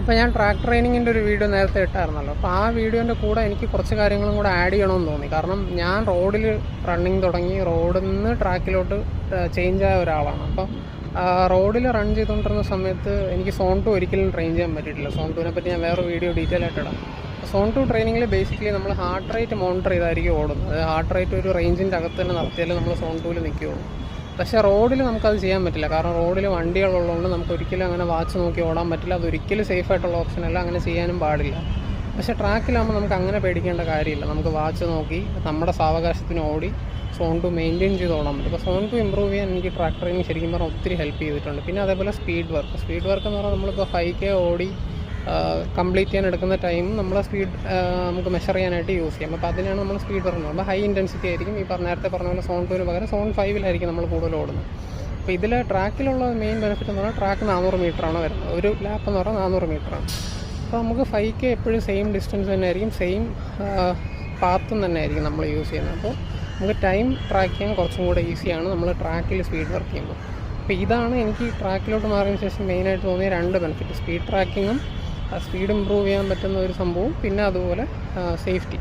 അപ്പോൾ ഞാൻ ട്രാക്ക് ട്രെയിനിങ്ങിൻ്റെ ഒരു വീഡിയോ നേരത്തെ ഇട്ടായിരുന്നല്ലോ. അപ്പോൾ ആ വീഡിയോൻ്റെ കൂടെ എനിക്ക് കുറച്ച് കാര്യങ്ങളും കൂടെ ആഡ് ചെയ്യണമെന്ന് തോന്നി. കാരണം ഞാൻ റോഡിൽ റണ്ണിങ് തുടങ്ങി, റോഡിൽ നിന്ന് ട്രാക്കിലോട്ട് ചേഞ്ച് ആയ ഒരാളാണ്. അപ്പം റോഡിൽ റൺ ചെയ്തുകൊണ്ടിരുന്ന സമയത്ത് എനിക്ക് സോൺ 2 ഒരിക്കലും ട്രെയിൻ ചെയ്യാൻ പറ്റിയിട്ടില്ല. സോൺ 2നെ പറ്റി ഞാൻ വേറെ വീഡിയോ ഡീറ്റെയിൽ ആയിട്ട് ഇടാം. സോൺ 2 ട്രെയിനിങ്ങിൽ ബേസിക്കലി നമ്മൾ ഹാർട്ട് റേറ്റ് മോണിറ്റർ ചെയ്തായിരിക്കും ഓടുന്നത്. അതായത് ഹാർട്ട് റേറ്റ് ഒരു റേഞ്ചിൻ്റെ അകത്ത് തന്നെ നടത്തിയാലും നമ്മൾ സോൺ 2ൽ നിൽക്കുകയുള്ളൂ. പക്ഷേ റോഡിൽ നമുക്കത് ചെയ്യാൻ പറ്റില്ല. കാരണം റോഡിൽ വണ്ടികളുള്ളതുകൊണ്ട് നമുക്ക് ഒരിക്കലും അങ്ങനെ വാച്ച് നോക്കി ഓടാൻ പറ്റില്ല. അതൊരിക്കലും സേഫ് ആയിട്ടുള്ള ഓപ്ഷനല്ല, അങ്ങനെ ചെയ്യാനും പാടില്ല. പക്ഷേ ട്രാക്കിലാകുമ്പോൾ നമുക്ക് അങ്ങനെ പേടിക്കേണ്ട കാര്യമില്ല. നമുക്ക് വാച്ച് നോക്കി നമ്മുടെ സാവകാശത്തിന് ഓടി സോൺ 2 മെയിൻറ്റെയിൻ ചെയ്ത് ഓടാൻ പറ്റും. അപ്പോൾ സോൺ 2 ഇമ്പ്രൂവ് ചെയ്യാൻ എനിക്ക് ട്രാക്ക് ട്രെയിനിങ് ശരിക്കും പറഞ്ഞാൽ ഒത്തിരി ഹെൽപ്പ് ചെയ്തിട്ടുണ്ട്. പിന്നെ അതേപോലെ സ്പീഡ് വർക്ക് എന്ന് പറഞ്ഞാൽ നമ്മളിപ്പോൾ 5K ഓടി കംപ്ലീറ്റ് ചെയ്യാൻ എടുക്കുന്ന ടൈം നമ്മളെ സ്പീഡ് നമുക്ക് മെഷർ ചെയ്യാനായിട്ട് യൂസ് ചെയ്യാം. അപ്പോൾ അതിനാണ് നമ്മൾ സ്പീഡ് പറയുന്നത്. അപ്പോൾ ഹൈ ഇൻറ്റൻസിറ്റി ആയിരിക്കും. ഈ നേരത്തെ പറഞ്ഞ പോലെ സോൺ 2ന് പകരം സോൺ 5ലായിരിക്കും നമ്മൾ കൂടുതൽ ഓടുന്നത്. അപ്പോൾ ഇതിൽ ട്രാക്കിലുള്ള മെയിൻ ബെനിഫിറ്റ് എന്ന് പറഞ്ഞാൽ ട്രാക്ക് 400 മീറ്ററാണ് വരുന്നത്. ഒരു ലാപ്പ് എന്ന് പറഞ്ഞാൽ 400 മീറ്ററാണ്. അപ്പോൾ നമുക്ക് 5K എപ്പോഴും സെയിം ഡിസ്റ്റൻസ് തന്നെ ആയിരിക്കും, സെയിം പാത്തും തന്നെ ആയിരിക്കും നമ്മൾ യൂസ് ചെയ്യുന്നത്. അപ്പോൾ നമുക്ക് ടൈം ട്രാക്ക് ചെയ്യാൻ കുറച്ചും കൂടെ ഈസിയാണ് നമ്മൾ ട്രാക്കിൽ സ്പീഡ് വർക്ക് ചെയ്യുമ്പോൾ. അപ്പോൾ ഇതാണ് എനിക്ക് ട്രാക്കിലോട്ട് മാറിയതിന് ശേഷം മെയിനായിട്ട് തോന്നിയ 2 ബെനിഫിറ്റ്: സ്പീഡ് ട്രാക്കിങ്ങും സ്പീഡ് ഇമ്പ്രൂവ് ചെയ്യാൻ പറ്റുന്ന ഒരു സംഭവവും, പിന്നെ അതുപോലെ സേഫ്റ്റി.